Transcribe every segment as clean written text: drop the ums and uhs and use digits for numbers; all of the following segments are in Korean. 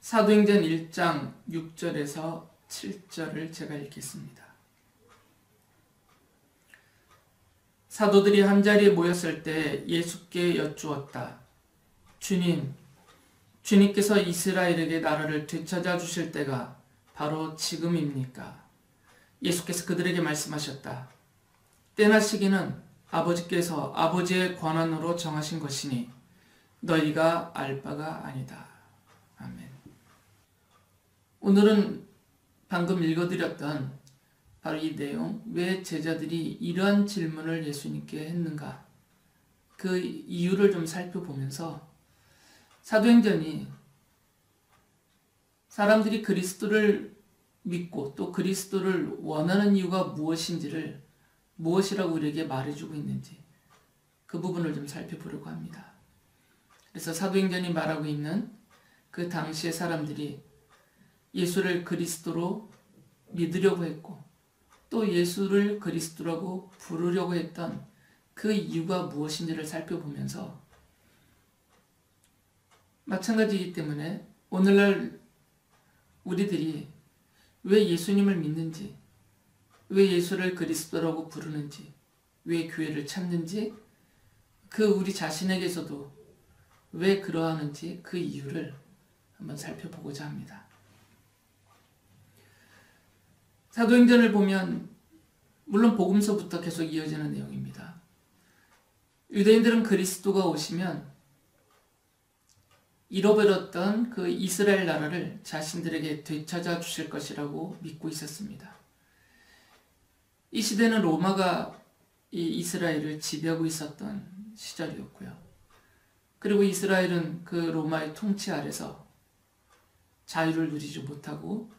사도행전 1장 6절에서 7절을 제가 읽겠습니다. 사도들이 한자리에 모였을 때 예수께 여쭈었다. 주님께서 이스라엘에게 나라를 되찾아 주실 때가 바로 지금입니까? 예수께서 그들에게 말씀하셨다. 때나 시기는 아버지께서 아버지의 권한으로 정하신 것이니 너희가 알 바가 아니다. 아멘. 오늘은 방금 읽어드렸던 바로 이 내용, 왜 제자들이 이러한 질문을 예수님께 했는가, 그 이유를 좀 살펴보면서 사도행전이 사람들이 그리스도를 믿고 또 그리스도를 원하는 이유가 무엇이라고 우리에게 말해주고 있는지 그 부분을 좀 살펴보려고 합니다. 그래서 사도행전이 말하고 있는 그 당시의 사람들이 예수를 그리스도로 믿으려고 했고 또 예수를 그리스도라고 부르려고 했던 그 이유가 무엇인지를 살펴보면서 마찬가지이기 때문에 오늘날 우리들이 왜 예수님을 믿는지, 왜 예수를 그리스도라고 부르는지, 왜 교회를 찾는지, 그 우리 자신에게서도 왜 그러하는지 그 이유를 한번 살펴보고자 합니다. 사도행전을 보면 물론 복음서부터 계속 이어지는 내용입니다. 유대인들은 그리스도가 오시면 잃어버렸던 그 이스라엘 나라를 자신들에게 되찾아 주실 것이라고 믿고 있었습니다. 이 시대는 로마가 이 이스라엘을 지배하고 있었던 시절이었고요. 그리고 이스라엘은 그 로마의 통치 아래서 자유를 누리지 못하고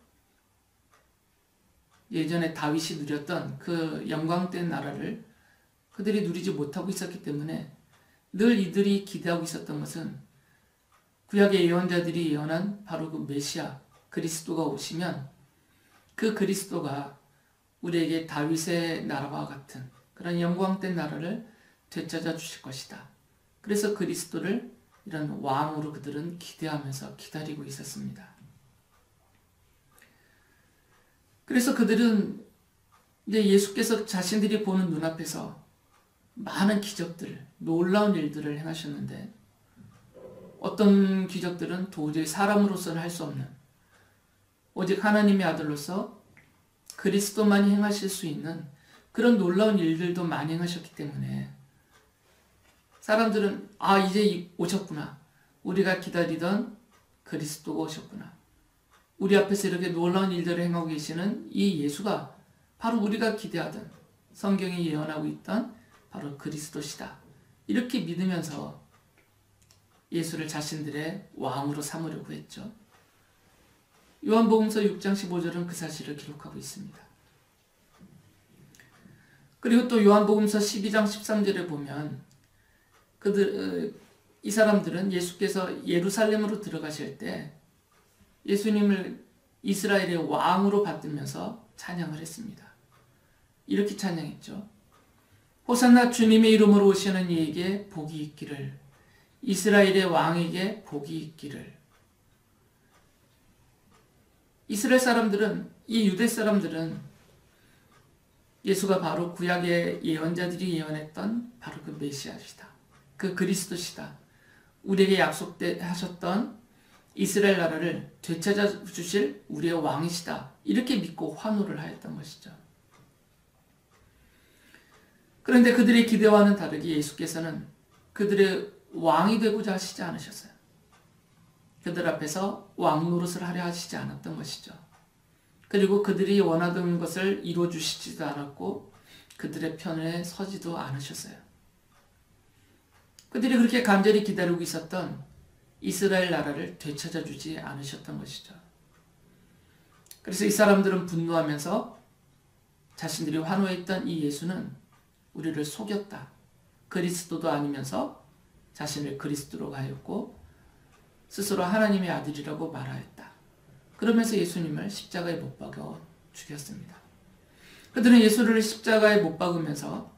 예전에 다윗이 누렸던 그 영광된 나라를 그들이 누리지 못하고 있었기 때문에 늘 이들이 기대하고 있었던 것은 구약의 예언자들이 예언한 바로 그 메시아 그리스도가 오시면 그 그리스도가 우리에게 다윗의 나라와 같은 그런 영광된 나라를 되찾아 주실 것이다. 그래서 그리스도를 이런 왕으로 그들은 기대하면서 기다리고 있었습니다. 그래서 그들은 이제 예수께서 자신들이 보는 눈앞에서 많은 기적들, 놀라운 일들을 행하셨는데 어떤 기적들은 도저히 사람으로서는 할 수 없는, 오직 하나님의 아들로서 그리스도만이 행하실 수 있는 그런 놀라운 일들도 많이 행하셨기 때문에 사람들은 이제 오셨구나. 우리가 기다리던 그리스도가 오셨구나. 우리 앞에서 이렇게 놀라운 일들을 행하고 계시는 이 예수가 바로 우리가 기대하던 성경이 예언하고 있던 바로 그리스도시다. 이렇게 믿으면서 예수를 자신들의 왕으로 삼으려고 했죠. 요한복음서 6장 15절은 그 사실을 기록하고 있습니다. 그리고 또 요한복음서 12장 13절에 보면 이 사람들은 예수께서 예루살렘으로 들어가실 때 예수님을 이스라엘의 왕으로 받들면서 찬양을 했습니다. 이렇게 찬양했죠. 호산나 주님의 이름으로 오시는 이에게 복이 있기를, 이스라엘의 왕에게 복이 있기를. 이스라엘 사람들은, 이 유대 사람들은 예수가 바로 구약의 예언자들이 예언했던 바로 그 메시아시다. 그 그리스도시다. 우리에게 약속하셨던 이스라엘 나라를 되찾아 주실 우리의 왕이시다. 이렇게 믿고 환호를 하였던 것이죠. 그런데 그들의 기대와는 다르게 예수께서는 그들의 왕이 되고자 하시지 않으셨어요. 그들 앞에서 왕 노릇을 하려 하시지 않았던 것이죠. 그리고 그들이 원하던 것을 이루어 주시지도 않았고 그들의 편에 서지도 않으셨어요. 그들이 그렇게 간절히 기다리고 있었던 이스라엘 나라를 되찾아 주지 않으셨던 것이죠. 그래서 이 사람들은 분노하면서 자신들이 환호했던 이 예수는 우리를 속였다. 그리스도도 아니면서 자신을 그리스도로 하였고 스스로 하나님의 아들이라고 말하였다. 그러면서 예수님을 십자가에 못 박아 죽였습니다. 그들은 예수를 십자가에 못 박으면서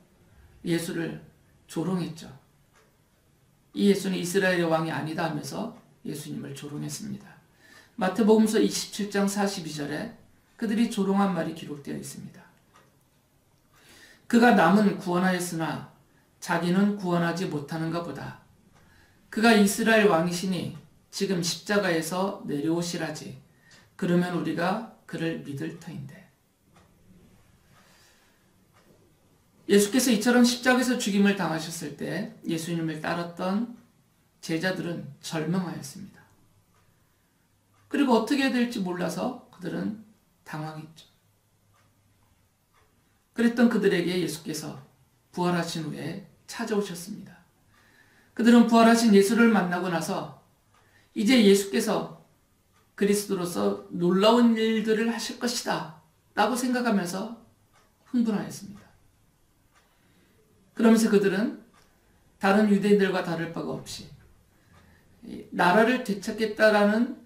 예수를 조롱했죠. 이 예수는 이스라엘의 왕이 아니다 하면서 예수님을 조롱했습니다. 마태복음서 27장 42절에 그들이 조롱한 말이 기록되어 있습니다. 그가 남은 구원하였으나 자기는 구원하지 못하는가 보다. 그가 이스라엘 왕이시니 지금 십자가에서 내려오시라지. 그러면 우리가 그를 믿을 터인데. 예수께서 이처럼 십자가에서 죽임을 당하셨을 때 예수님을 따랐던 제자들은 절망하였습니다. 그리고 어떻게 해야 될지 몰라서 그들은 당황했죠. 그랬던 그들에게 예수께서 부활하신 후에 찾아오셨습니다. 그들은 부활하신 예수를 만나고 나서 이제 예수께서 그리스도로서 놀라운 일들을 하실 것이다 라고 생각하면서 흥분하였습니다. 그러면서 그들은 다른 유대인들과 다를 바가 없이 나라를 되찾겠다라는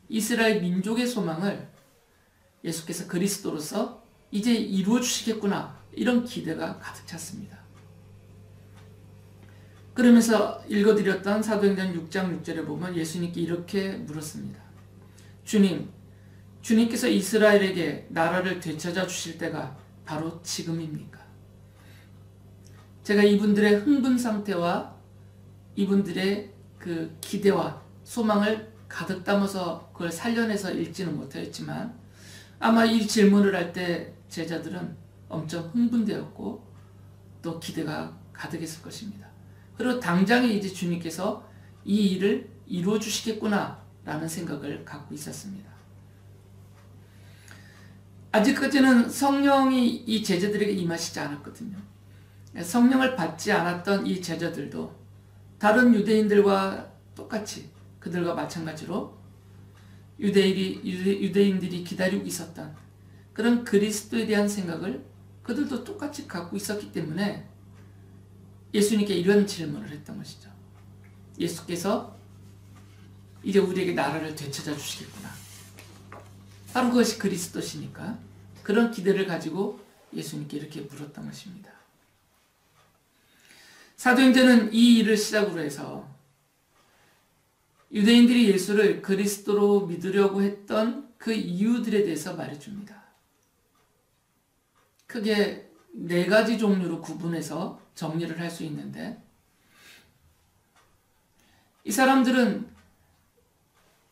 이스라엘 민족의 소망을 예수께서 그리스도로서 이제 이루어 주시겠구나, 이런 기대가 가득 찼습니다. 그러면서 읽어드렸던 사도행전 6장 6절에 보면 예수님께 이렇게 물었습니다. 주님께서 이스라엘에게 나라를 되찾아 주실 때가 바로 지금입니까? 제가 이분들의 흥분 상태와 이분들의 그 기대와 소망을 가득 담아서 그걸 살려내서 읽지는 못하였지만 아마 이 질문을 할 때 제자들은 엄청 흥분되었고 또 기대가 가득했을 것입니다. 그리고 당장에 이제 주님께서 이 일을 이루어 주시겠구나 라는 생각을 갖고 있었습니다. 아직까지는 성령이 이 제자들에게 임하시지 않았거든요. 성령을 받지 않았던 이 제자들도 다른 유대인들과 똑같이 그들과 마찬가지로 유대인들이 기다리고 있었던 그런 그리스도에 대한 생각을 그들도 똑같이 갖고 있었기 때문에 예수님께 이런 질문을 했던 것이죠. 예수께서 이제 우리에게 나라를 되찾아 주시겠구나. 바로 그것이 그리스도시니까 그런 기대를 가지고 예수님께 이렇게 물었던 것입니다. 사도행전은 이 일을 시작으로 해서 유대인들이 예수를 그리스도로 믿으려고 했던 그 이유들에 대해서 말해줍니다. 크게 4가지 종류로 구분해서 정리를 할 수 있는데, 이 사람들은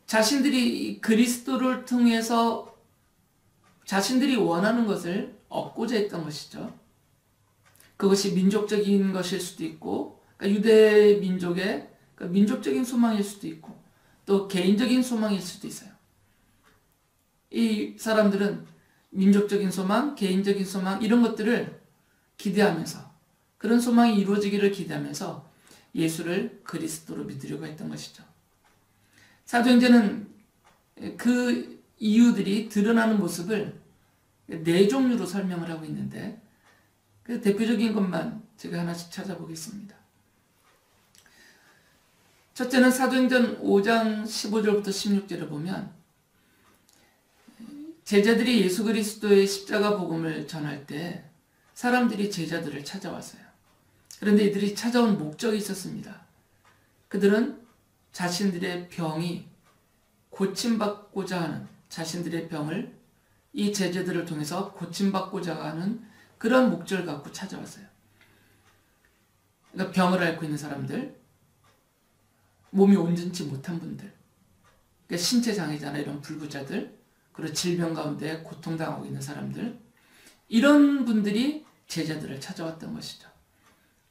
자신들이 그리스도를 통해서 자신들이 원하는 것을 얻고자 했던 것이죠. 그것이 민족적인 것일 수도 있고, 그러니까 유대 민족의 민족적인 소망일 수도 있고, 또 개인적인 소망일 수도 있어요. 이 사람들은 민족적인 소망, 개인적인 소망, 이런 것들을 기대하면서, 그런 소망이 이루어지기를 기대하면서 예수를 그리스도로 믿으려고 했던 것이죠. 사도행전은 그 이유들이 드러나는 모습을 4종류로 설명을 하고 있는데, 그 대표적인 것만 제가 하나씩 찾아보겠습니다. 첫째는 사도행전 5장 15절부터 16절을 보면 제자들이 예수 그리스도의 십자가 복음을 전할 때 사람들이 제자들을 찾아왔어요. 그런데 이들이 찾아온 목적이 있었습니다. 그들은 자신들의 병이 고침받고자 하는, 자신들의 병을 이 제자들을 통해서 고침받고자 하는 그런 목적을 갖고 찾아왔어요. 그러니까 병을 앓고 있는 사람들, 몸이 온전치 못한 분들, 그러니까 신체 장애자나 이런 불구자들, 그리고 질병 가운데 고통당하고 있는 사람들, 이런 분들이 제자들을 찾아왔던 것이죠.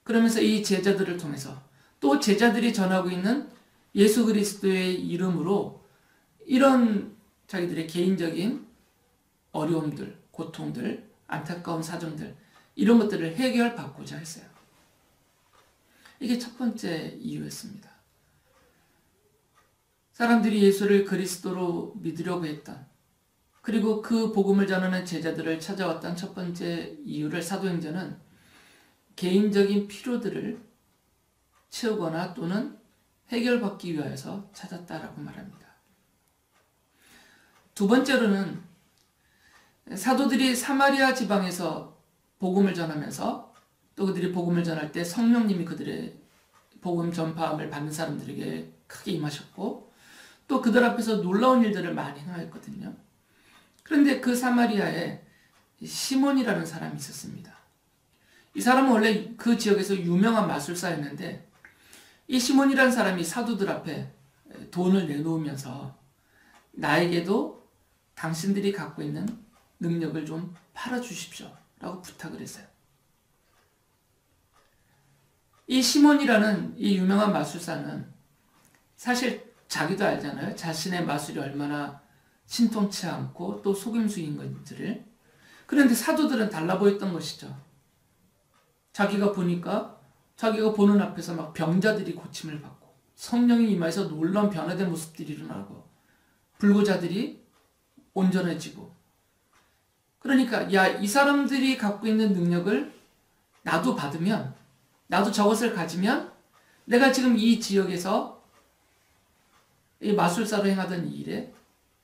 그러면서 이 제자들을 통해서 또 제자들이 전하고 있는 예수 그리스도의 이름으로 이런 자기들의 개인적인 어려움들, 고통들, 안타까운 사정들, 이런 것들을 해결받고자 했어요. 이게 첫 번째 이유였습니다. 사람들이 예수를 그리스도로 믿으려고 했던, 그리고 그 복음을 전하는 제자들을 찾아왔던 첫 번째 이유를 사도행전은 개인적인 필요들을 채우거나 또는 해결받기 위하여서 찾았다라고 말합니다. 두 번째로는 사도들이 사마리아 지방에서 복음을 전하면서 또 그들이 복음을 전할 때 성령님이 그들의 복음 전파함을 받는 사람들에게 크게 임하셨고, 또 그들 앞에서 놀라운 일들을 많이 행하였거든요. 그런데 그 사마리아에 시몬이라는 사람이 있었습니다. 이 사람은 원래 그 지역에서 유명한 마술사였는데 이 시몬이라는 사람이 사도들 앞에 돈을 내놓으면서 나에게도 당신들이 갖고 있는 능력을 좀 팔아주십시오 라고 부탁을 했어요. 이 시몬이라는 이 유명한 마술사는 사실 자기도 알잖아요. 자신의 마술이 얼마나 신통치 않고 또 속임수인 건지를. 그런데 사도들은 달라 보였던 것이죠. 자기가 보니까 자기가 보는 앞에서 막 병자들이 고침을 받고 성령이 임하여서 놀라운 변화된 모습들이 일어나고 불구자들이 온전해지고, 그러니까 야, 이 사람들이 갖고 있는 능력을 나도 받으면, 나도 저것을 가지면 내가 지금 이 지역에서 이 마술사로 행하던 이 일에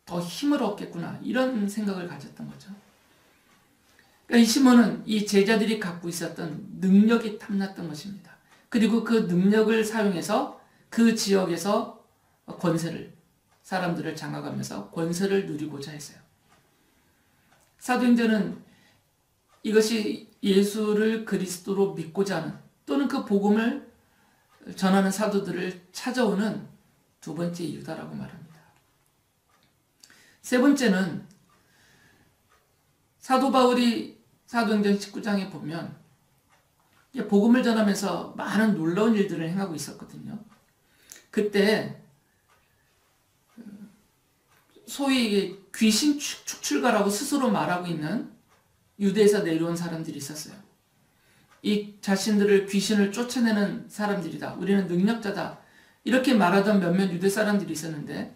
더 힘을 얻겠구나, 이런 생각을 가졌던 거죠. 그러니까 이 시몬은 이 제자들이 갖고 있었던 능력이 탐났던 것입니다. 그리고 그 능력을 사용해서 그 지역에서 권세를, 사람들을 장악하면서 권세를 누리고자 했어요. 사도행전은 이것이 예수를 그리스도로 믿고자 하는, 또는 그 복음을 전하는 사도들을 찾아오는 두 번째 이유다라고 말합니다. 세 번째는 사도 바울이 사도행전 19장에 보면 복음을 전하면서 많은 놀라운 일들을 행하고 있었거든요. 그때 소위 귀신 축출가라고 스스로 말하고 있는 유대에서 내려온 사람들이 있었어요. 이 자신들을 귀신을 쫓아내는 사람들이다, 우리는 능력자다, 이렇게 말하던 몇몇 유대 사람들이 있었는데,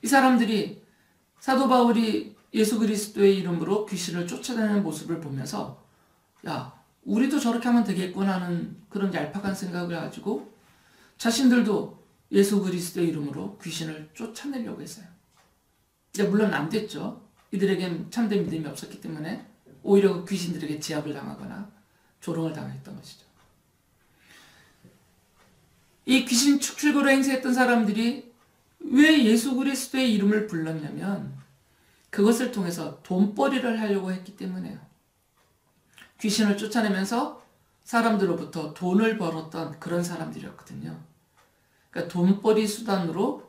이 사람들이 사도 바울이 예수 그리스도의 이름으로 귀신을 쫓아내는 모습을 보면서 야, 우리도 저렇게 하면 되겠구나 하는 그런 얄팍한 생각을 가지고 자신들도 예수 그리스도의 이름으로 귀신을 쫓아내려고 했어요. 물론 안 됐죠. 이들에겐 참된 믿음이 없었기 때문에 오히려 귀신들에게 제압을 당하거나 조롱을 당했던 것이죠. 이 귀신 축출고로 행세했던 사람들이 왜 예수 그리스도의 이름을 불렀냐면 그것을 통해서 돈벌이를 하려고 했기 때문에요. 귀신을 쫓아내면서 사람들로부터 돈을 벌었던 그런 사람들이었거든요. 그러니까 돈벌이 수단으로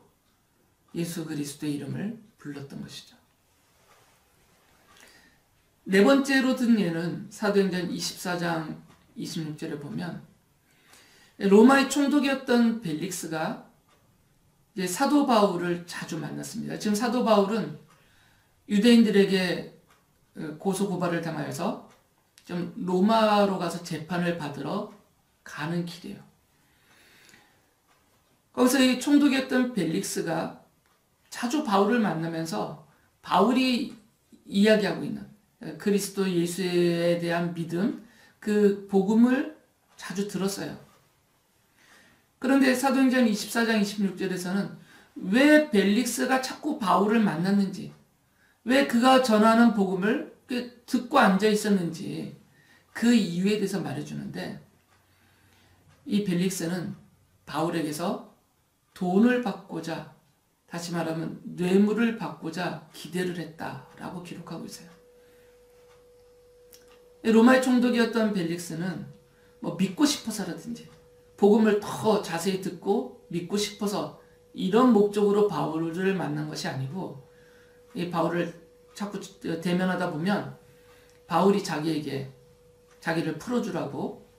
예수 그리스도의 이름을 불렀던 것이죠. 네 번째로 든 예는 사도행전 24장 26절에 보면 로마의 총독이었던 벨릭스가 이제 사도 바울을 자주 만났습니다. 지금 사도 바울은 유대인들에게 고소고발을 당하여서 좀 로마로 가서 재판을 받으러 가는 길이에요. 거기서 이 총독이었던 벨릭스가 자주 바울을 만나면서 바울이 이야기하고 있는 그리스도 예수에 대한 믿음, 그 복음을 자주 들었어요. 그런데 사도행전 24장 26절에서는 왜 벨릭스가 자꾸 바울을 만났는지, 왜 그가 전하는 복음을 듣고 앉아 있었는지 그 이유에 대해서 말해주는데, 이 벨릭스는 바울에게서 돈을 받고자, 다시 말하면 뇌물을 받고자 기대를 했다라고 기록하고 있어요. 로마의 총독이었던 벨릭스는 믿고 싶어서라든지 복음을 더 자세히 듣고 믿고 싶어서 이런 목적으로 바울을 만난 것이 아니고, 이 바울을 자꾸 대면하다 보면 바울이 자기에게 자기를 풀어주라고,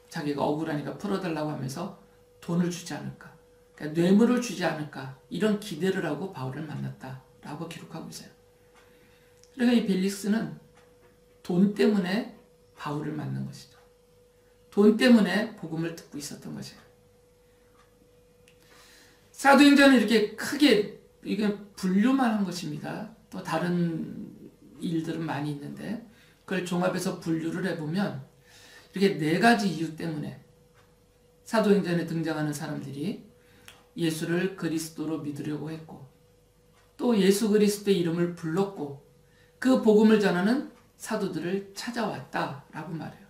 자기가 억울하니까 풀어달라고 하면서 돈을 주지 않을까, 그러니까 뇌물을 주지 않을까, 이런 기대를 하고 바울을 만났다라고 기록하고 있어요. 그러니까 이 벨릭스는 돈 때문에 바울을 만난 것이죠. 돈 때문에 복음을 듣고 있었던 것이에요. 사도행전은 이렇게 크게 이게 분류만 한 것입니다. 또 다른 일들은 많이 있는데 그걸 종합해서 분류를 해보면 이렇게 네 가지 이유 때문에 사도행전에 등장하는 사람들이 예수를 그리스도로 믿으려고 했고, 또 예수 그리스도의 이름을 불렀고, 그 복음을 전하는 사도들을 찾아왔다라고 말해요.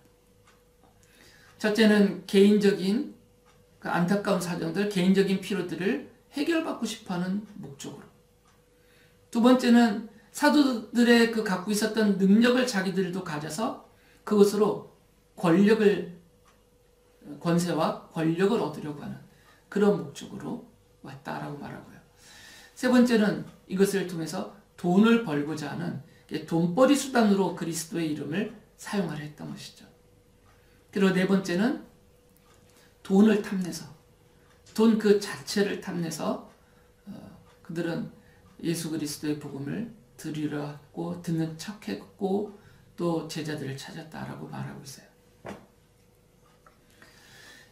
첫째는 개인적인 그 안타까운 사정들, 개인적인 필요들을 해결받고 싶어하는 목적으로. 두 번째는 사도들의 그 갖고 있었던 능력을 자기들도 가져서 그것으로 권세와 권력을 얻으려고 하는 그런 목적으로 왔다라고 말하고요. 세 번째는 이것을 통해서 돈을 벌고자 하는 돈벌이 수단으로 그리스도의 이름을 사용하려 했던 것이죠. 그리고 네 번째는 돈을 탐내서, 돈 그 자체를 탐내서 그들은 예수 그리스도의 복음을 들으려 했고 듣는 척했고 또 제자들을 찾았다라고 말하고 있어요.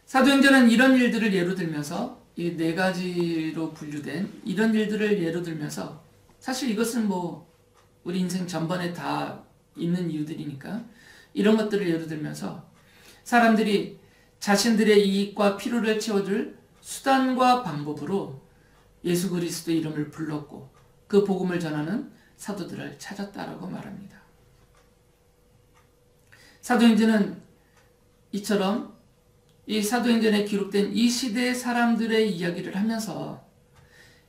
사도행전은 이런 일들을 예로 들면서 이 네 가지로 분류된 이런 일들을 예로 들면서 사실 이것은 뭐 우리 인생 전반에 다 있는 이유들이니까 이런 것들을 예로 들면서 사람들이 자신들의 이익과 필요를 채워줄 수단과 방법으로 예수 그리스도의 이름을 불렀고 그 복음을 전하는 사도들을 찾았다라고 말합니다. 사도행전은 이처럼 이 사도행전에 기록된 이 시대의 사람들의 이야기를 하면서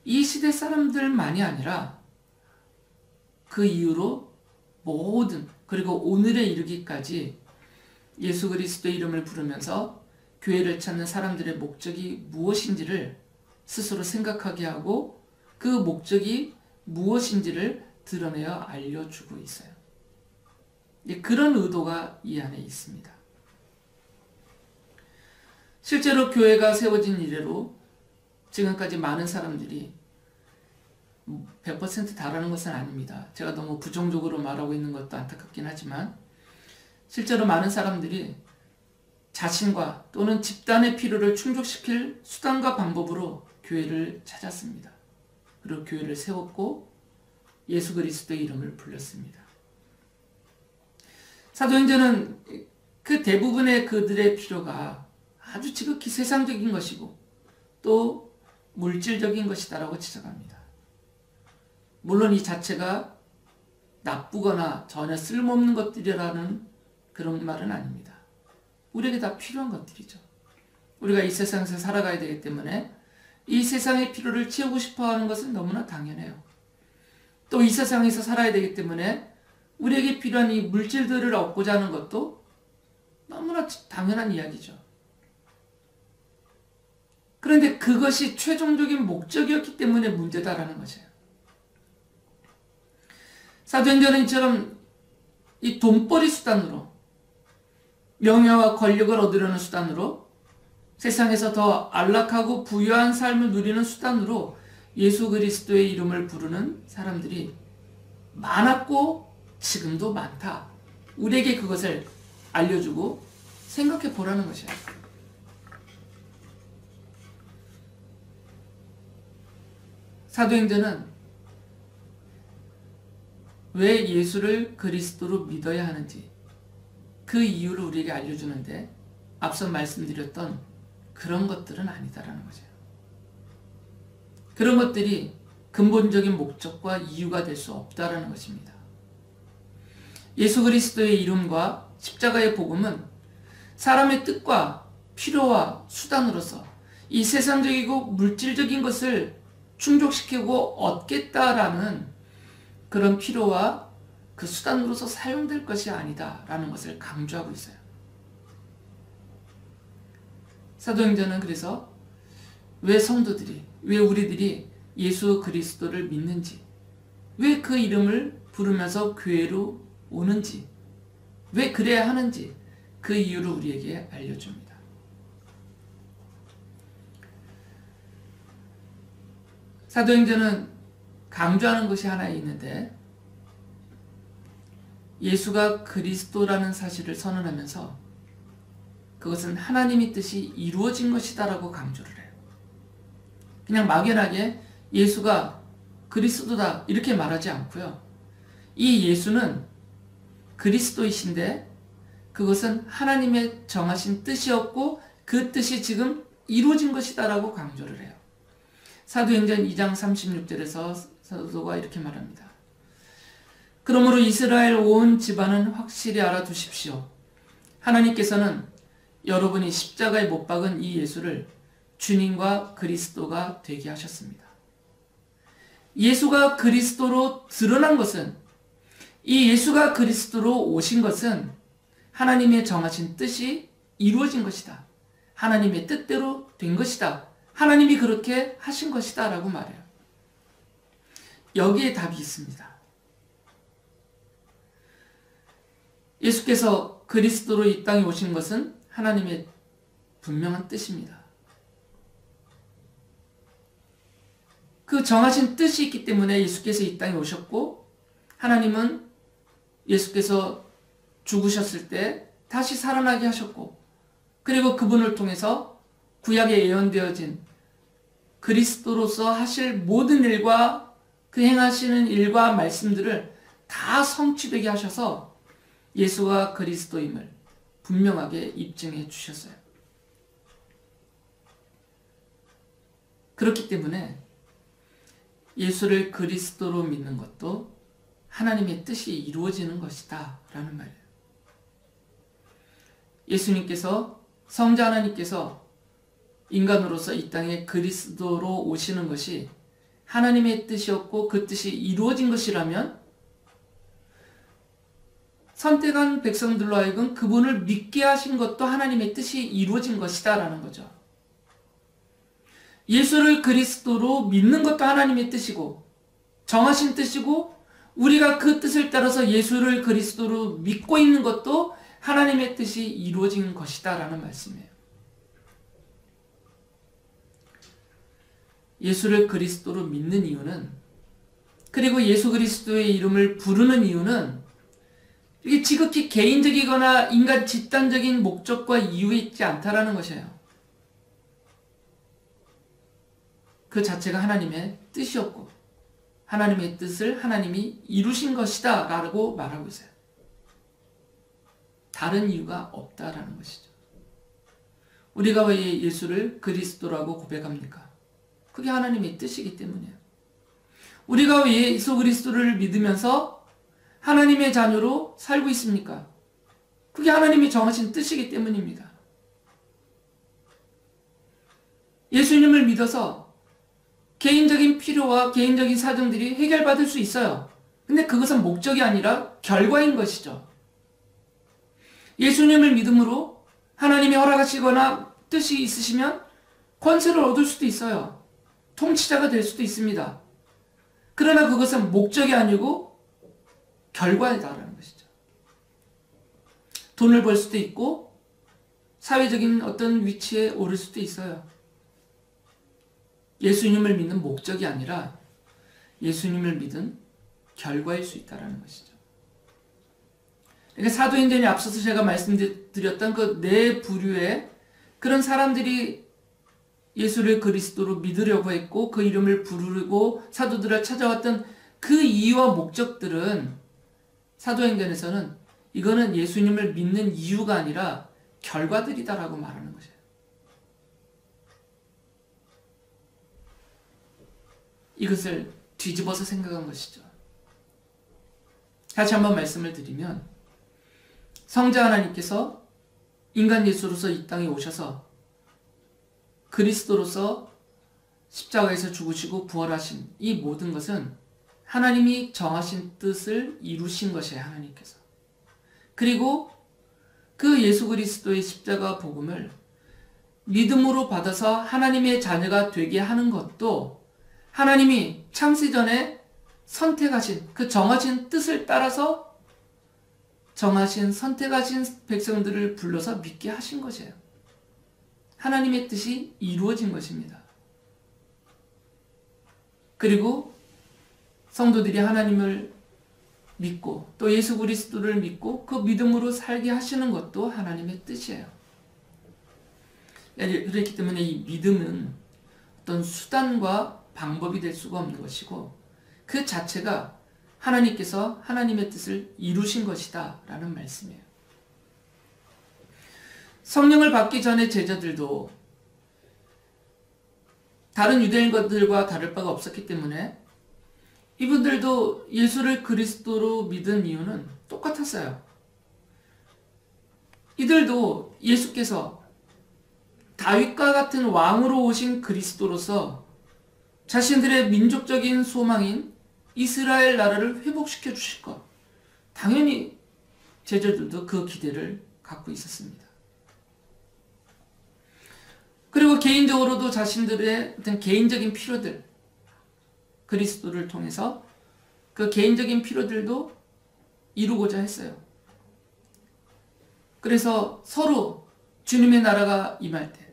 이 시대 사람들만이 아니라 그 이후로 모든 그리고 오늘에 이르기까지 예수 그리스도의 이름을 부르면서 교회를 찾는 사람들의 목적이 무엇인지를 스스로 생각하게 하고 그 목적이 무엇인지를 드러내어 알려주고 있어요. 그런 의도가 이 안에 있습니다. 실제로 교회가 세워진 이래로 지금까지 많은 사람들이 100% 다라는 것은 아닙니다. 제가 너무 부정적으로 말하고 있는 것도 안타깝긴 하지만 실제로 많은 사람들이 자신과 또는 집단의 필요를 충족시킬 수단과 방법으로 교회를 찾았습니다. 그리고 교회를 세웠고 예수 그리스도의 이름을 불렀습니다. 사도행전은 그 대부분의 그들의 필요가 아주 지극히 세상적인 것이고 또 물질적인 것이다라고 지적합니다. 물론 이 자체가 나쁘거나 전혀 쓸모없는 것들이라는 그런 말은 아닙니다. 우리에게 다 필요한 것들이죠. 우리가 이 세상에서 살아가야 되기 때문에 이 세상의 필요를 채우고 싶어하는 것은 너무나 당연해요. 또 이 세상에서 살아야 되기 때문에 우리에게 필요한 이 물질들을 얻고자 하는 것도 너무나 당연한 이야기죠. 그런데 그것이 최종적인 목적이었기 때문에 문제다라는 것이에요. 사도행전은 이처럼 이 돈벌이 수단으로 명예와 권력을 얻으려는 수단으로 세상에서 더 안락하고 부유한 삶을 누리는 수단으로 예수 그리스도의 이름을 부르는 사람들이 많았고 지금도 많다. 우리에게 그것을 알려주고 생각해 보라는 것이에요. 사도행전은 왜 예수를 그리스도로 믿어야 하는지 그 이유를 우리에게 알려주는데 앞서 말씀드렸던 그런 것들은 아니다라는 거죠. 그런 것들이 근본적인 목적과 이유가 될 수 없다라는 것입니다. 예수 그리스도의 이름과 십자가의 복음은 사람의 뜻과 필요와 수단으로서 이 세상적이고 물질적인 것을 충족시키고 얻겠다라는 그런 필요와 그 수단으로서 사용될 것이 아니다라는 것을 강조하고 있어요. 사도행전은 그래서 왜 성도들이, 왜 우리들이 예수 그리스도를 믿는지, 왜 그 이름을 부르면서 교회로 오는지, 왜 그래야 하는지 그 이유를 우리에게 알려줍니다. 사도행전은 강조하는 것이 하나 있는데 예수가 그리스도라는 사실을 선언하면서 그것은 하나님의 뜻이 이루어진 것이다 라고 강조를 해요. 그냥 막연하게 예수가 그리스도다 이렇게 말하지 않고요. 이 예수는 그리스도이신데 그것은 하나님의 정하신 뜻이었고 그 뜻이 지금 이루어진 것이다 라고 강조를 해요. 사도행전 2장 36절에서 사도가 이렇게 말합니다. 그러므로 이스라엘 온 집안은 확실히 알아두십시오. 하나님께서는 여러분이 십자가에 못 박은 이 예수를 주님과 그리스도가 되게 하셨습니다. 예수가 그리스도로 드러난 것은, 이 예수가 그리스도로 오신 것은 하나님의 정하신 뜻이 이루어진 것이다. 하나님의 뜻대로 된 것이다. 하나님이 그렇게 하신 것이다 라고 말해요. 여기에 답이 있습니다. 예수께서 그리스도로 이 땅에 오신 것은 하나님의 분명한 뜻입니다. 그 정하신 뜻이 있기 때문에 예수께서 이 땅에 오셨고, 하나님은 예수께서 죽으셨을 때 다시 살아나게 하셨고, 그리고 그분을 통해서 구약에 예언되어진 그리스도로서 하실 모든 일과 그 행하시는 일과 말씀들을 다 성취되게 하셔서 예수가 그리스도임을 분명하게 입증해 주셨어요. 그렇기 때문에 예수를 그리스도로 믿는 것도 하나님의 뜻이 이루어지는 것이다 라는 말이에요. 예수님께서, 성자 하나님께서 인간으로서 이 땅에 그리스도로 오시는 것이 하나님의 뜻이었고 그 뜻이 이루어진 것이라면 선택한 백성들로 하여금 그분을 믿게 하신 것도 하나님의 뜻이 이루어진 것이다 라는 거죠. 예수를 그리스도로 믿는 것도 하나님의 뜻이고 정하신 뜻이고, 우리가 그 뜻을 따라서 예수를 그리스도로 믿고 있는 것도 하나님의 뜻이 이루어진 것이다 라는 말씀이에요. 예수를 그리스도로 믿는 이유는, 그리고 예수 그리스도의 이름을 부르는 이유는 이게 지극히 개인적이거나 인간 집단적인 목적과 이유에 있지 않다라는 것이에요. 그 자체가 하나님의 뜻이었고 하나님의 뜻을 하나님이 이루신 것이다 라고 말하고 있어요. 다른 이유가 없다라는 것이죠. 우리가 왜 예수를 그리스도라고 고백합니까? 그게 하나님의 뜻이기 때문이에요. 우리가 왜 예수 그리스도를 믿으면서 하나님의 자녀로 살고 있습니까? 그게 하나님이 정하신 뜻이기 때문입니다. 예수님을 믿어서 개인적인 필요와 개인적인 사정들이 해결받을 수 있어요. 근데 그것은 목적이 아니라 결과인 것이죠. 예수님을 믿음으로 하나님이 허락하시거나 뜻이 있으시면 권세를 얻을 수도 있어요. 통치자가 될 수도 있습니다. 그러나 그것은 목적이 아니고 결과이다라는 것이죠. 돈을 벌 수도 있고 사회적인 어떤 위치에 오를 수도 있어요. 예수님을 믿는 목적이 아니라 예수님을 믿은 결과일 수 있다는 것이죠. 그러니까 사도행전에 앞서서 제가 말씀드렸던 그 네 부류의 그런 사람들이 예수를 그리스도로 믿으려고 했고 그 이름을 부르고 사도들을 찾아왔던 그 이유와 목적들은 사도행전에서는 이거는 예수님을 믿는 이유가 아니라 결과들이다라고 말하는 것이에요. 이것을 뒤집어서 생각한 것이죠. 다시 한번 말씀을 드리면, 성자 하나님께서 인간 예수로서 이 땅에 오셔서 그리스도로서 십자가에서 죽으시고 부활하신 이 모든 것은 하나님이 정하신 뜻을 이루신 것이에요. 하나님께서. 그리고 그 예수 그리스도의 십자가 복음을 믿음으로 받아서 하나님의 자녀가 되게 하는 것도 하나님이 창세전에 선택하신 그 정하신 뜻을 따라서 선택하신 백성들을 불러서 믿게 하신 것이에요. 하나님의 뜻이 이루어진 것입니다. 그리고 성도들이 하나님을 믿고 또 예수 그리스도를 믿고 그 믿음으로 살게 하시는 것도 하나님의 뜻이에요. 그렇기 때문에 이 믿음은 어떤 수단과 방법이 될 수가 없는 것이고 그 자체가 하나님께서 하나님의 뜻을 이루신 것이다 라는 말씀이에요. 성령을 받기 전에 제자들도 다른 유대인들과 다를 바가 없었기 때문에 이분들도 예수를 그리스도로 믿은 이유는 똑같았어요. 이들도 예수께서 다 다윗과 같은 왕으로 오신 그리스도로서 자신들의 민족적인 소망인 이스라엘 나라를 회복시켜 주실 것. 당연히 제자들도 그 기대를 갖고 있었습니다. 그리고 개인적으로도 자신들의 어떤 개인적인 필요들, 그리스도를 통해서 그 개인적인 필요들도 이루고자 했어요. 그래서 서로 주님의 나라가 임할 때,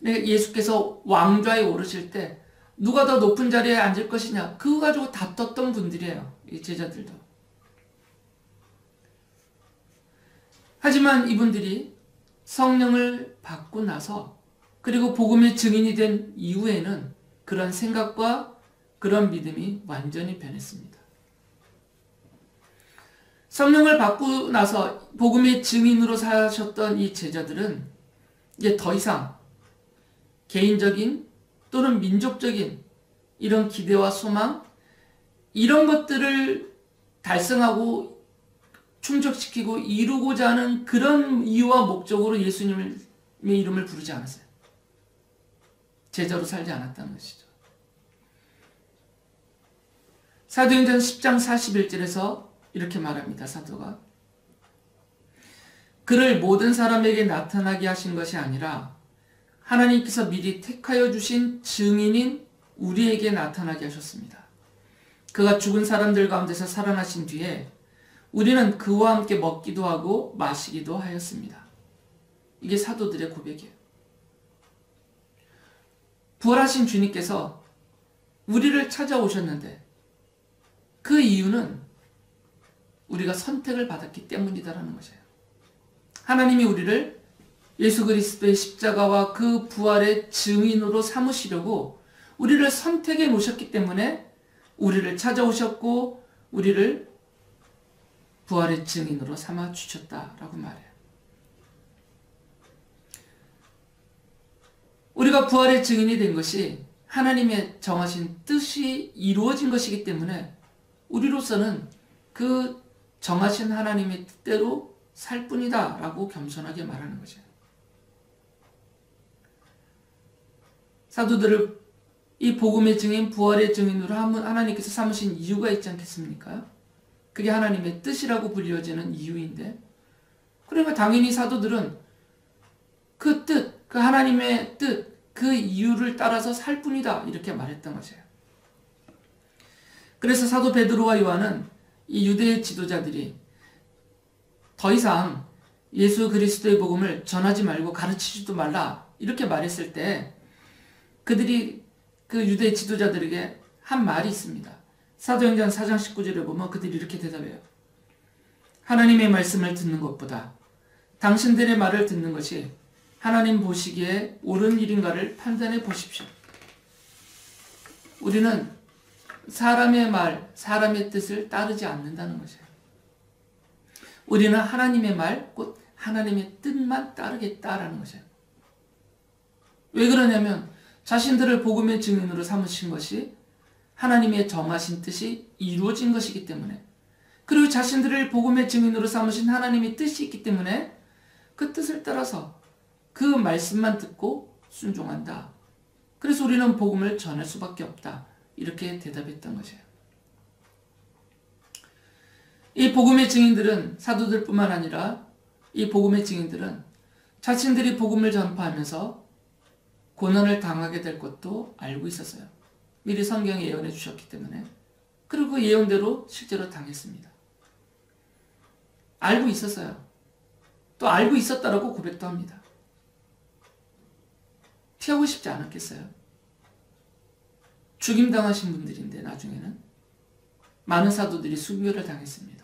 예수께서 왕좌에 오르실 때 누가 더 높은 자리에 앉을 것이냐, 그거 가지고 다퉜던 분들이에요. 이 제자들도. 하지만 이분들이 성령을 받고 나서, 그리고 복음의 증인이 된 이후에는 그런 생각과 그런 믿음이 완전히 변했습니다. 성령을 받고 나서 복음의 증인으로 사셨던 이 제자들은 이제 더 이상 개인적인 또는 민족적인 이런 기대와 소망, 이런 것들을 달성하고 충족시키고 이루고자 하는 그런 이유와 목적으로 예수님의 이름을 부르지 않았어요. 제자로 살지 않았다는 것이죠. 사도행전 10장 41절에서 이렇게 말합니다. 사도가 그를 모든 사람에게 나타나게 하신 것이 아니라 하나님께서 미리 택하여 주신 증인인 우리에게 나타나게 하셨습니다. 그가 죽은 사람들 가운데서 살아나신 뒤에 우리는 그와 함께 먹기도 하고 마시기도 하였습니다. 이게 사도들의 고백이에요. 부활하신 주님께서 우리를 찾아오셨는데 그 이유는 우리가 선택을 받았기 때문이다라는 것이에요. 하나님이 우리를 예수 그리스도의 십자가와 그 부활의 증인으로 삼으시려고 우리를 선택해 놓으셨기 때문에 우리를 찾아오셨고 우리를 부활의 증인으로 삼아 주셨다라고 말해요. 우리가 부활의 증인이 된 것이 하나님의 정하신 뜻이 이루어진 것이기 때문에 우리로서는 그 정하신 하나님의 뜻대로 살 뿐이다 라고 겸손하게 말하는 거죠. 사도들을 이 복음의 증인, 부활의 증인으로 하나님께서 삼으신 이유가 있지 않겠습니까? 그게 하나님의 뜻이라고 불리워지는 이유인데, 그러니까 당연히 사도들은 그 뜻, 그 하나님의 뜻, 그 이유를 따라서 살 뿐이다 이렇게 말했던 것이에요. 그래서 사도 베드로와 요한은 이 유대의 지도자들이 더 이상 예수 그리스도의 복음을 전하지 말고 가르치지도 말라 이렇게 말했을 때 그들이 그 유대 지도자들에게 한 말이 있습니다. 사도행전 4장 19절에 보면 그들이 이렇게 대답해요. 하나님의 말씀을 듣는 것보다 당신들의 말을 듣는 것이 하나님 보시기에 옳은 일인가를 판단해 보십시오. 우리는 사람의 말, 사람의 뜻을 따르지 않는다는 것이에요. 우리는 하나님의 말, 곧 하나님의 뜻만 따르겠다라는 것이에요. 왜 그러냐면 자신들을 복음의 증인으로 삼으신 것이 하나님의 정하신 뜻이 이루어진 것이기 때문에, 그리고 자신들을 복음의 증인으로 삼으신 하나님의 뜻이 있기 때문에 그 뜻을 따라서 그 말씀만 듣고 순종한다. 그래서 우리는 복음을 전할 수밖에 없다. 이렇게 대답했던 것이에요. 이 복음의 증인들은 사도들뿐만 아니라 이 복음의 증인들은 자신들이 복음을 전파하면서 고난을 당하게 될 것도 알고 있었어요. 미리 성경에 예언해 주셨기 때문에. 그리고 그 예언대로 실제로 당했습니다. 알고 있었어요. 또 알고 있었다라고 고백도 합니다. 피하고 싶지 않았겠어요? 죽임당하신 분들인데 나중에는 많은 사도들이 수비를 당했습니다.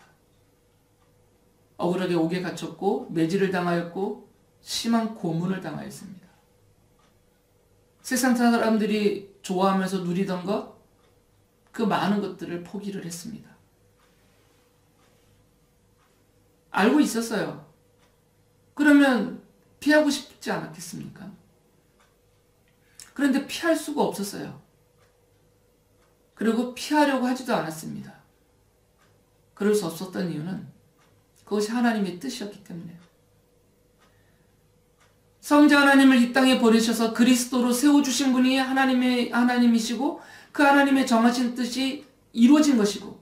억울하게 옥에 갇혔고 매질을 당하였고 심한 고문을 당하였습니다. 세상 사람들이 좋아하면서 누리던 것, 그 많은 것들을 포기를 했습니다. 알고 있었어요. 그러면 피하고 싶지 않았겠습니까? 그런데 피할 수가 없었어요. 그리고 피하려고 하지도 않았습니다. 그럴 수 없었던 이유는 그것이 하나님의 뜻이었기 때문에요. 성자 하나님을 이 땅에 보내셔서 그리스도로 세워주신 분이 하나님이시고 그 하나님의 정하신 뜻이 이루어진 것이고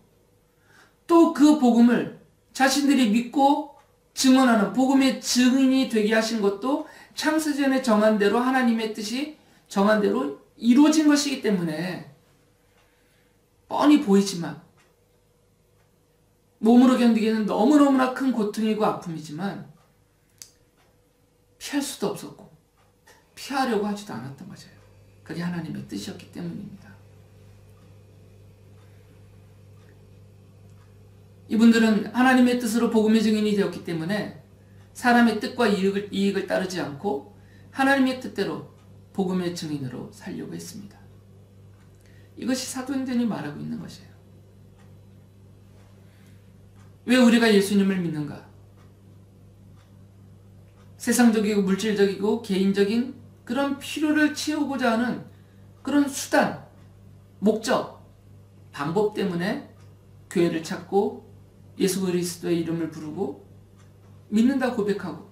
또 그 복음을 자신들이 믿고 증언하는 복음의 증인이 되게 하신 것도 창세전에 정한 대로 하나님의 뜻이 정한 대로 이루어진 것이기 때문에 뻔히 보이지만 몸으로 견디기에는 너무너무나 큰 고통이고 아픔이지만 피할 수도 없었고 피하려고 하지도 않았던 거죠. 그게 하나님의 뜻이었기 때문입니다. 이분들은 하나님의 뜻으로 복음의 증인이 되었기 때문에 사람의 뜻과 이익을 따르지 않고 하나님의 뜻대로 복음의 증인으로 살려고 했습니다. 이것이 사도행전이 말하고 있는 것이에요. 왜 우리가 예수님을 믿는가? 세상적이고 물질적이고 개인적인 그런 필요를 채우고자 하는 그런 수단, 목적, 방법 때문에 교회를 찾고 예수 그리스도의 이름을 부르고 믿는다 고백하고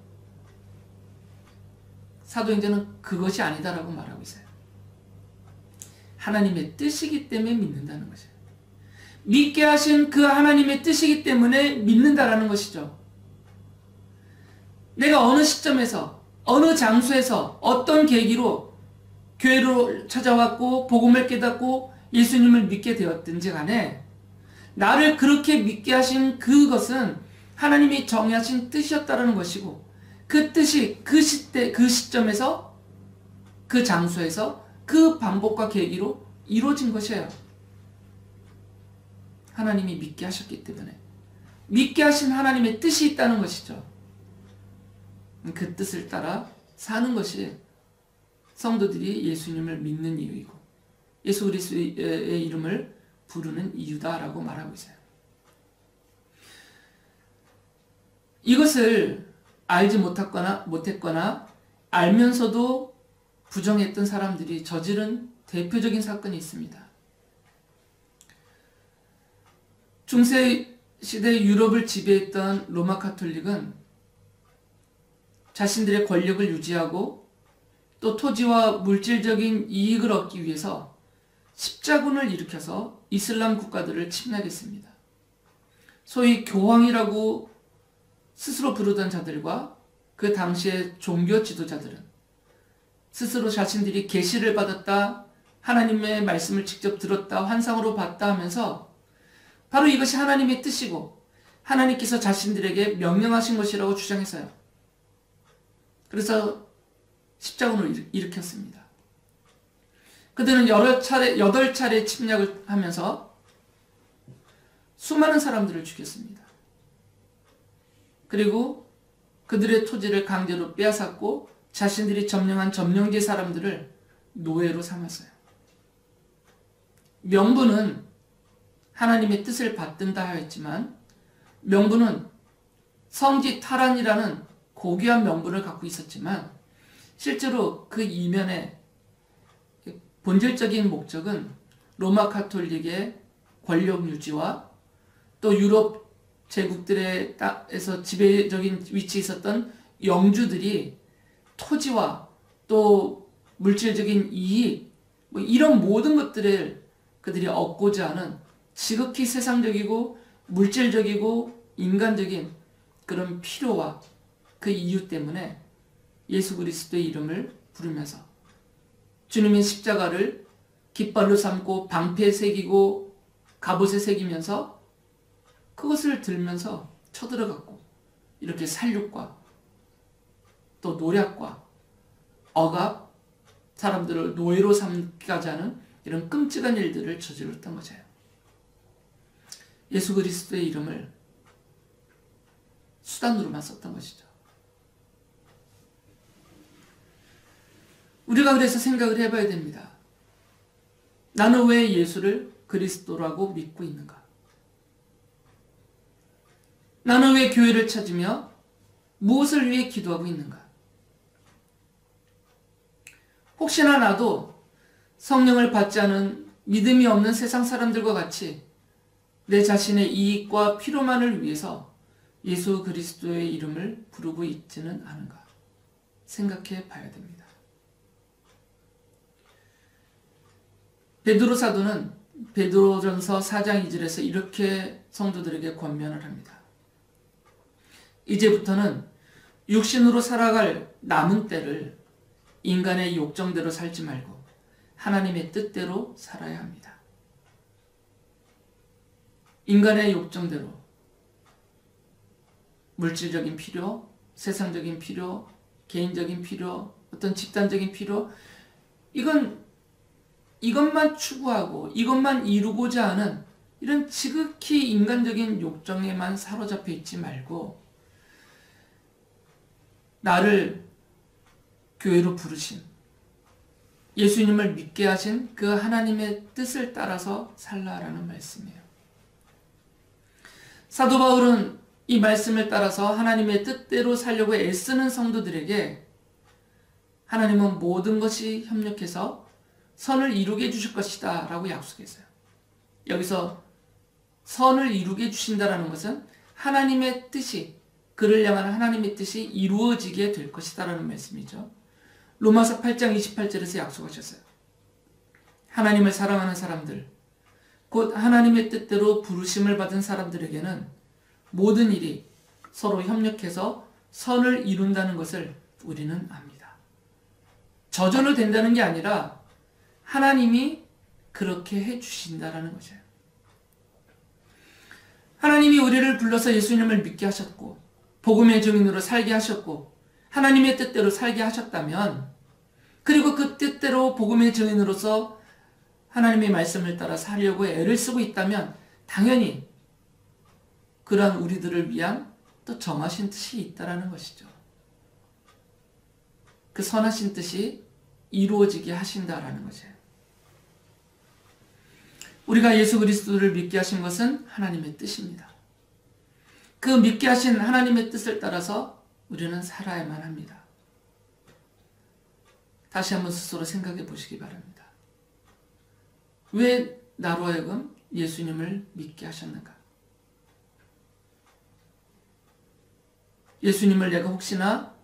사도행전은 그것이 아니다라고 말하고 있어요. 하나님의 뜻이기 때문에 믿는다는 것이에요. 믿게 하신 그 하나님의 뜻이기 때문에 믿는다라는 것이죠. 내가 어느 시점에서 어느 장소에서 어떤 계기로 교회로 찾아왔고 복음을 깨닫고 예수님을 믿게 되었든지 간에 나를 그렇게 믿게 하신 그것은 하나님이 정하신 뜻이었다라는 것이고 그 뜻이 그 시대 그 시점에서 그 장소에서 그 방법과 계기로 이루어진 것이에요. 하나님이 믿게 하셨기 때문에 믿게 하신 하나님의 뜻이 있다는 것이죠. 그 뜻을 따라 사는 것이 성도들이 예수님을 믿는 이유이고 예수 그리스도의 이름을 부르는 이유다라고 말하고 있어요. 이것을 알지 못했거나 알면서도 부정했던 사람들이 저지른 대표적인 사건이 있습니다. 중세 시대 유럽을 지배했던 로마 가톨릭은 자신들의 권력을 유지하고 또 토지와 물질적인 이익을 얻기 위해서 십자군을 일으켜서 이슬람 국가들을 침략했습니다. 소위 교황이라고 스스로 부르던 자들과 그 당시의 종교 지도자들은 스스로 자신들이 계시를 받았다, 하나님의 말씀을 직접 들었다, 환상으로 봤다 하면서 바로 이것이 하나님의 뜻이고 하나님께서 자신들에게 명령하신 것이라고 주장했어요. 그래서 십자군을 일으켰습니다. 그들은 8차례 침략을 하면서 수많은 사람들을 죽였습니다. 그리고 그들의 토지를 강제로 빼앗았고 자신들이 점령한 점령지 사람들을 노예로 삼았어요. 명분은 하나님의 뜻을 받든다 하였지만 명분은 성지 탈환이라는 고귀한 명분을 갖고 있었지만 실제로 그 이면에 본질적인 목적은 로마 가톨릭의 권력 유지와 또 유럽 제국들에서 지배적인 위치에 있었던 영주들이 토지와 또 물질적인 이익 이런 모든 것들을 그들이 얻고자 하는 지극히 세상적이고 물질적이고 인간적인 그런 필요와 그 이유 때문에 예수 그리스도의 이름을 부르면서 주님의 십자가를 깃발로 삼고 방패에 새기고 갑옷에 새기면서 그것을 들면서 쳐들어갔고 이렇게 살육과 또 노략과 억압, 사람들을 노예로 삼기까지 하는 이런 끔찍한 일들을 저질렀던 거죠. 예수 그리스도의 이름을 수단으로만 썼던 것이죠. 우리가 그래서 생각을 해봐야 됩니다. 나는 왜 예수를 그리스도라고 믿고 있는가? 나는 왜 교회를 찾으며 무엇을 위해 기도하고 있는가? 혹시나 나도 성령을 받지 않은 믿음이 없는 세상 사람들과 같이 내 자신의 이익과 필요만을 위해서 예수 그리스도의 이름을 부르고 있지는 않은가? 생각해 봐야 됩니다. 베드로 사도는 베드로전서 4장 2절에서 이렇게 성도들에게 권면을 합니다. 이제부터는 육신으로 살아갈 남은 때를 인간의 욕정대로 살지 말고 하나님의 뜻대로 살아야 합니다. 인간의 욕정대로 물질적인 필요, 세상적인 필요, 개인적인 필요, 어떤 집단적인 필요, 이것만 추구하고 이것만 이루고자 하는 이런 지극히 인간적인 욕정에만 사로잡혀 있지 말고 나를 교회로 부르신 예수님을 믿게 하신 그 하나님의 뜻을 따라서 살라라는 말씀이에요. 사도 바울은 이 말씀을 따라서 하나님의 뜻대로 살려고 애쓰는 성도들에게 하나님은 모든 것이 협력해서 선을 이루게 해주실 것이다 라고 약속했어요. 여기서 선을 이루게 해주신다라는 것은 하나님의 뜻이, 그를 향한 하나님의 뜻이 이루어지게 될 것이다 라는 말씀이죠. 로마서 8장 28절에서 약속하셨어요. 하나님을 사랑하는 사람들, 곧 하나님의 뜻대로 부르심을 받은 사람들에게는 모든 일이 서로 협력해서 선을 이룬다는 것을 우리는 압니다. 저절로 된다는 게 아니라 하나님이 그렇게 해주신다라는 것이에요. 하나님이 우리를 불러서 예수님을 믿게 하셨고 복음의 증인으로 살게 하셨고 하나님의 뜻대로 살게 하셨다면, 그리고 그 뜻대로 복음의 증인으로서 하나님의 말씀을 따라 살려고 애를 쓰고 있다면 당연히 그러한 우리들을 위한 또 정하신 뜻이 있다라는 것이죠. 그 선하신 뜻이 이루어지게 하신다라는 것이에요. 우리가 예수 그리스도를 믿게 하신 것은 하나님의 뜻입니다. 그 믿게 하신 하나님의 뜻을 따라서 우리는 살아야만 합니다. 다시 한번 스스로 생각해 보시기 바랍니다. 왜 나로 하여금 예수님을 믿게 하셨는가? 예수님을 내가 혹시나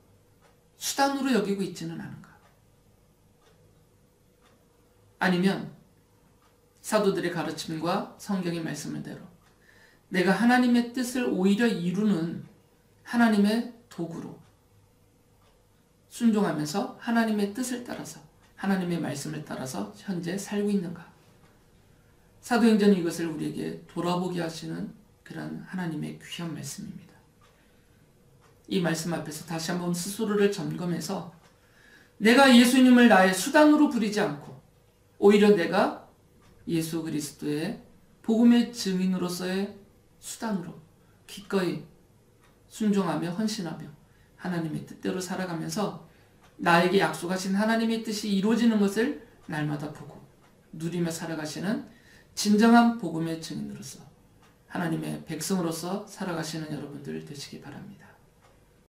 수단으로 여기고 있지는 않은가? 아니면 사도들의 가르침과 성경의 말씀대로 내가 하나님의 뜻을 오히려 이루는 하나님의 도구로 순종하면서 하나님의 뜻을 따라서 하나님의 말씀을 따라서 현재 살고 있는가? 사도행전이 이것을 우리에게 돌아보게 하시는 그런 하나님의 귀한 말씀입니다. 이 말씀 앞에서 다시 한번 스스로를 점검해서 내가 예수님을 나의 수단으로 부리지 않고 오히려 내가 예수 그리스도의 복음의 증인으로서의 수단으로 기꺼이 순종하며 헌신하며 하나님의 뜻대로 살아가면서 나에게 약속하신 하나님의 뜻이 이루어지는 것을 날마다 보고 누리며 살아가시는 진정한 복음의 증인으로서 하나님의 백성으로서 살아가시는 여러분들 되시기 바랍니다.